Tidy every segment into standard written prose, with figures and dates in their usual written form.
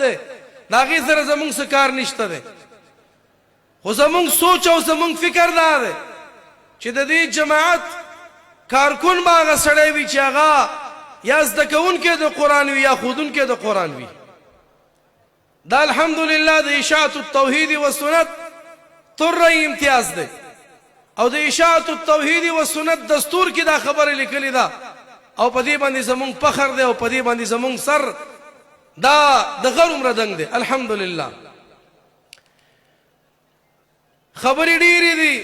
دی د هغې سره زمونږ څه کار نشته دی خو زمونږ سوچ او زمونږ فکر دا دی چې د دې جماعت کارکون به هغه سړی وي چې هغه یا زده کوونکی د قرآن وي یا ښودونکی د قرآن وي دا الحمدلله د اشاعة التوحید والسنت طرې امتیاز دی او د اشاعة التوحید والسنت دستور کې دا خبره لیکلې ده او په دې باندې زمونږ فخر دی او په دې باندې زمونږ سر دا د غر عمره دنګ دی الحمدلله خبرې ډېرې دي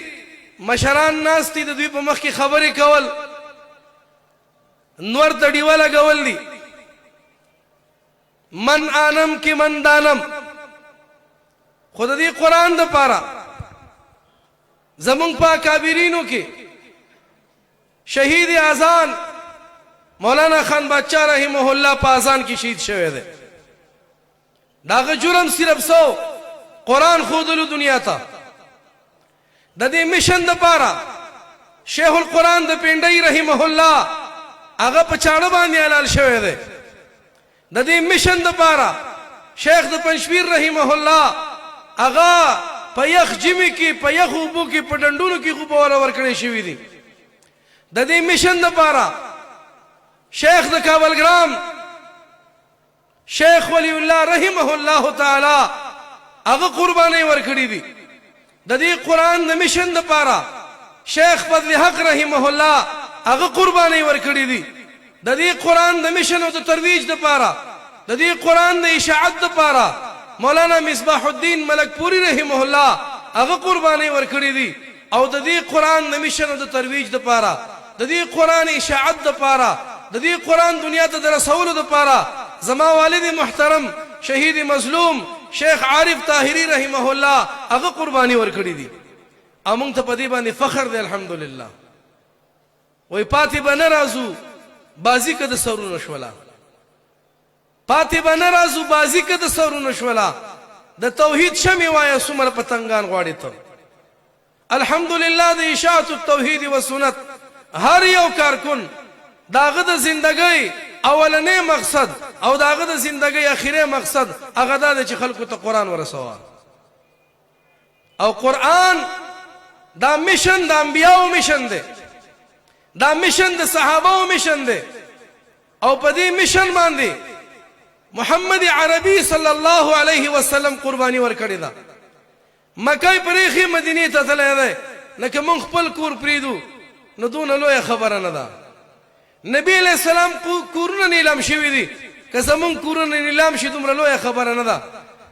مشران ناست دي د دوی په مخ کې خبرې کول نور ته ډیوه لګول دي من آنم کې من دانم خو د دې قرآن دپاره زمونږ په اکابرینو کې شهید اذان مولانا خان بادشاہ رحمه الله په اذان کې شهید شوی دی د هغه جرم صرف سو قرآن ښودلو دنیا ته د دې مشن دپاره شیخ القرآن د پنډۍ رحمه الله هغه په چاړه باندې حلال شوی دی د دې مشن دپاره شیخ د پنجشیر رحمه الله هغه په یخ جمی کې په یخ اوبو کې په ډنډونو کې خوب والا ورکړی شوي دي د دې مشن دپاره شیخ د کابلګرام شیخ ولی الله رحمه الله تعالی هغه قربانۍ ورکړي دي د دې قرآن د مشن دپاره شیخ فضل حق رحمه الله هغه قربانۍ ورکړي دي د دې قرآن د مشن او د ترویج دپاره د دې قرآن د اشاعت دپاره مولانا مصباح الدین ملک پوری رحمه الله هغه قربانۍ ورکړي دي او د دې قرآن د مشن او د ترویج دپاره د دې قرآن اشاعت دپاره د دې قرآن دنیا ته د رسولو دپاره زما والد محترم شهید مظلوم شیخ عارف طاهری رحمه الله هغه قرباني ورکړي دي او موږ ته په دې باندې فخر دی الحمدلله وای پاتې به نه راځو بازی که د سرونو شوله پاتې به نه راځو بازی که د سرونو شوله د توحید شمې وایه څومره پتنګان غواړي ته الحمدلله د اشاعة التوحید والسنت هر یو کارکن د هغه د زندګۍ اولنی مقصد او د هغه د زندګۍ اخري مقصد هغه دا دی چې خلکو ته قرآن ورسوه او قرآن دا مشن د انبیاو مشن دی دا مشن د صحابهو مشن دی او په دې مشن باندې محمد عربي صلی الله علیه وسلم قرباني ورکړې ده مکه پرېښې مدینې ته تللی دی لکه موږ خپل کور پرېږدو نو دونه لویه خبره نه ده نبی علیہ السلام کورونه نیلام شوي دي که زمونږ کورونه نیلام شي دومره لویه خبره نه ده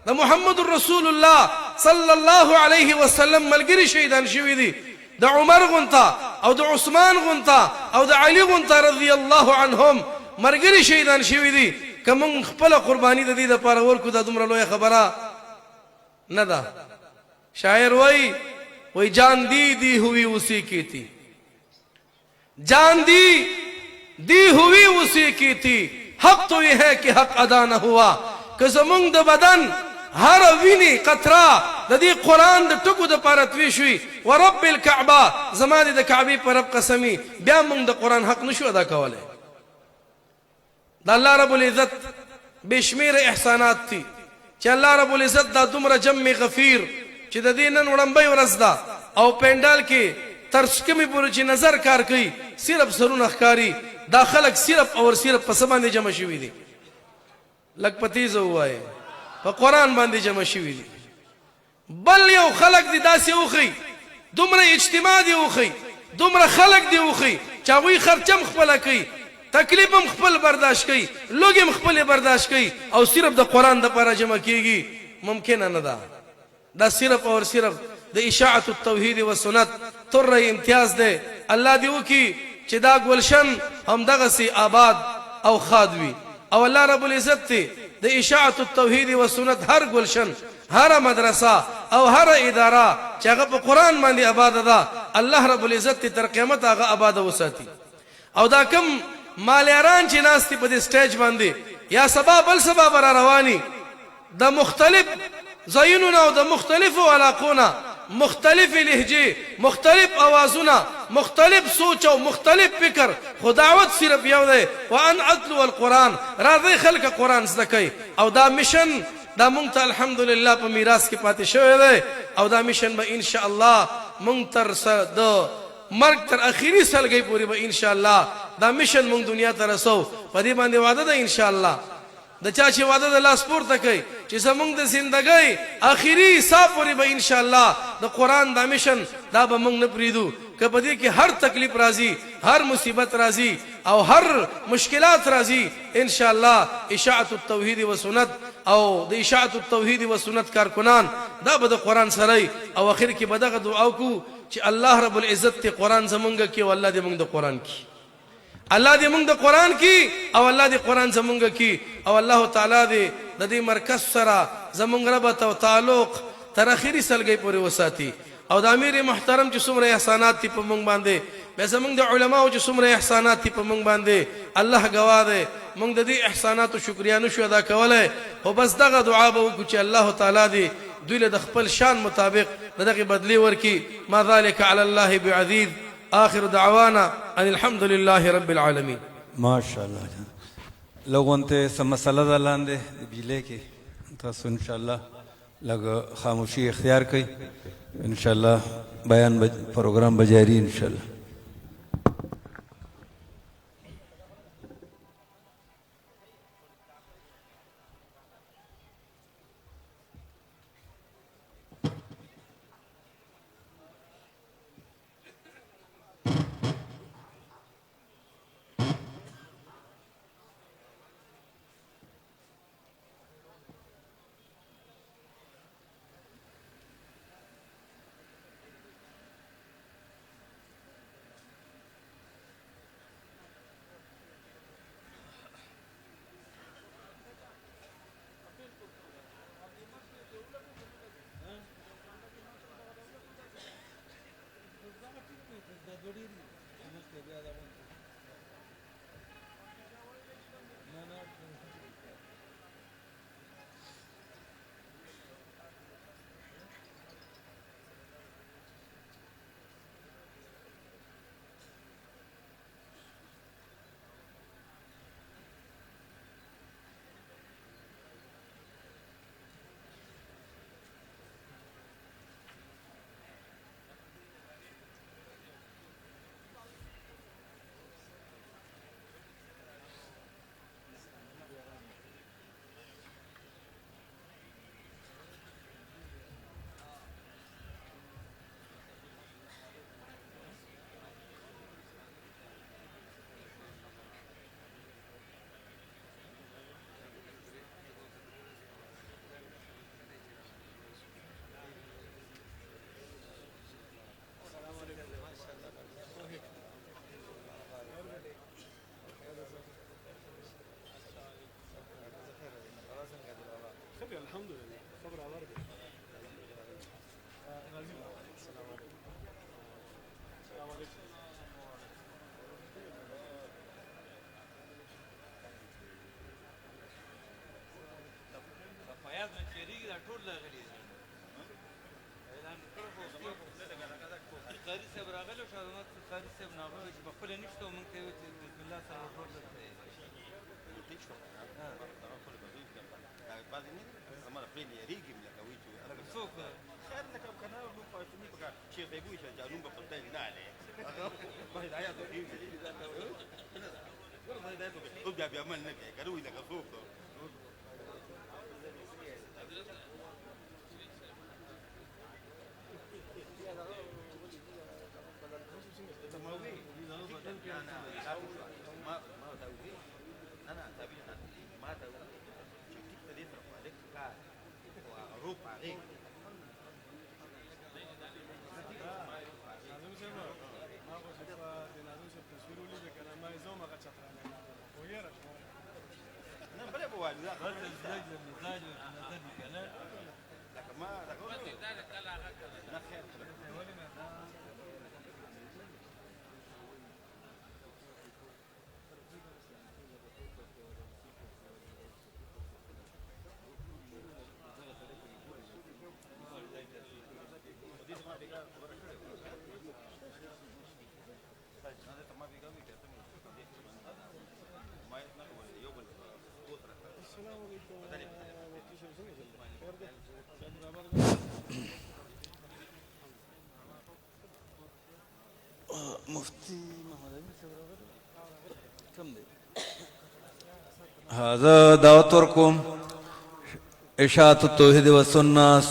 د محمد رسول الله صلی الله علیه وسلم ملګري شهیدان شوي دي د عمر غونته او د عثمان غونته او د علي غونته رضی الله عنهم مرګري شهیدان شوي دي که موږ خپله قرباني د دې دپاره ورکو دا دومره لویه خبره نه ده شاعر وای جان دی ہوئی اسی کی تھی جان دی ہوئی اسی کی تھی حق تو یہ ہے کہ حق ادا نہ ہوا کہ زمونږ د بدن هر ویني قطره د دې قرآن د ټکو دپاره توی شوي ورب الکعبه زما د کعبې په رب قسمي بیا موږ د قرآن حق نشو ادا کولی د الله رب العزت بې شمېره احسانات دي چې الله رب العزت دا دومره جم غفیر چې د دې نن وړمبۍ ورځ ده او پینډال کې تر کومې پورې چې نظر کار کوي صرف سرونه ښکاري دا خلک صرف او صرف په څه باندې جمع شوي دي لږ په تیزه ووایې په قرآن باندې جمع شوي دي بل یو خلک دي داسې وښي دومره اجتماع دي وښي دومره خلک دي وښي چې هغوی خرچه هم خپله کوي تکلیف هم خپل برداشت کوي لوږې هم خپلې برداشت کوي او صرف د قرآن دپاره جمع کېږي ممکنه نه ده دا صرف او صرف د اشاعة التوحید والسنت طرې امتیاز دی الله دې وکړي چې دا ګلشن همدغسې آباد او خاد وي او الله رب العزت دی د اشاعة التوحید والسنت هر ګلشن هر مدرسه او هر اداره چې هغه په قرآن باندې آباده ده الله رب العزت تر قیامت هغه آباده وساتي او دا کم مالیاران چې ناست دي په دې سټیج باندې یا سبا بل سبا به را رواني د مختلف ځایونو نه او د مختلفو علاقو نه مختلف لهجه مختلف اوازونه مختلف سوچ او مختلف فکر خو دعوت صرف یو دی وان اتلو القران راځي خلک قران زده کوي او دا میشن دا مونږ ته الحمدلله په میراث کې پاتې شوی دی او دا میشن به ان شاء الله مونږ تر د مرګ تر اخیری سلګي پوری به ان شاء الله دا میشن مونږ دنیا ته رسو په دې باندې وعده ده ان شاء الله د چا چې وعده د لاس پورته کوي چې زمونږ د زندګۍ اخیری ساه پوری به ان شاء الله د قران دا میشن دا به مونږ نه پریدو که په دې کې هر تکلیف راځي هر مصیبت راځي او هر مشکلات راځي ان شاء الله اشاعه التوحید و سنت او د اشاعه التوحید و سنت کارکنان دا به د قران سره او اخر کې به دغه دعا کو چې الله رب العزت ته قران زمونږ کې او الله دې مونږ د قران کې الله دې مونږ د قران کې او الله دې قران زمونږ کې او الله تعالی دې د دې مرکز سره زمونږ ربط او تعلق تر اخیری سلګي پورې وساتي او د امیر محترم چې څومره احسانات دي په مونږ باندې به زمونږ د علماو چې څومره احسانات دي په مونږ باندې الله گواه دی مونږ د دې احسانات او شکریا نشو ادا کولای او بس دغه دعا به وکړو چې الله تعالی دې دوی له خپل شان مطابق دغه بدلی ورکی ما ذلك على الله بعزيز آخر دعوانا ان الحمد لله رب العالمين ماشاءالله لوگوں ته سم مسله ده لاندې بیله کې تاسو ان شاء الله لږ خاموشي اختیار کړئ ان شاء الله بیان پروګرام بجاری ان شاء الله الحمد لله صبر على الارض السلام عليكم السلام عليكم فیاض نه چیرېږي دا ټول راغلي اعلان کړو خو قاري صاحب راغلی شو زما قاري صاحب ناغه چې په خپله نشته موږ ته وایي چې بسم الله سره ټول بعد ini sama peni rigi mla kawitu ana څوک خير لك كنا لو فايتني بقى شيخ يقول جالون بفضل ناله ما هي دعايه تقييم والله ما دايته ابدا بيعمل نبي قالوا لك فوق هذا دعوت ورکوم اشاعت التوحید و سنت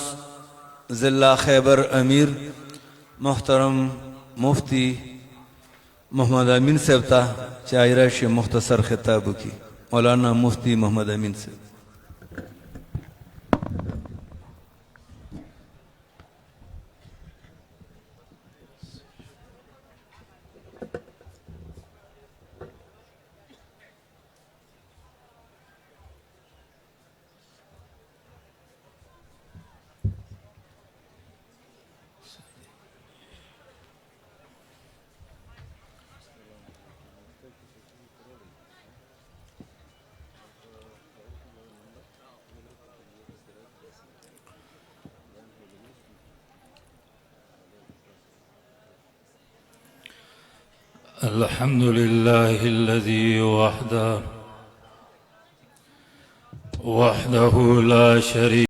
ضلع خیبر امیر محترم مفتی محمد امین صاحب ته چې راشي مختصر خطاب وکړي. مولانا مفتی محمد امین صاحب. الحمد لله الذي وحده لا شريك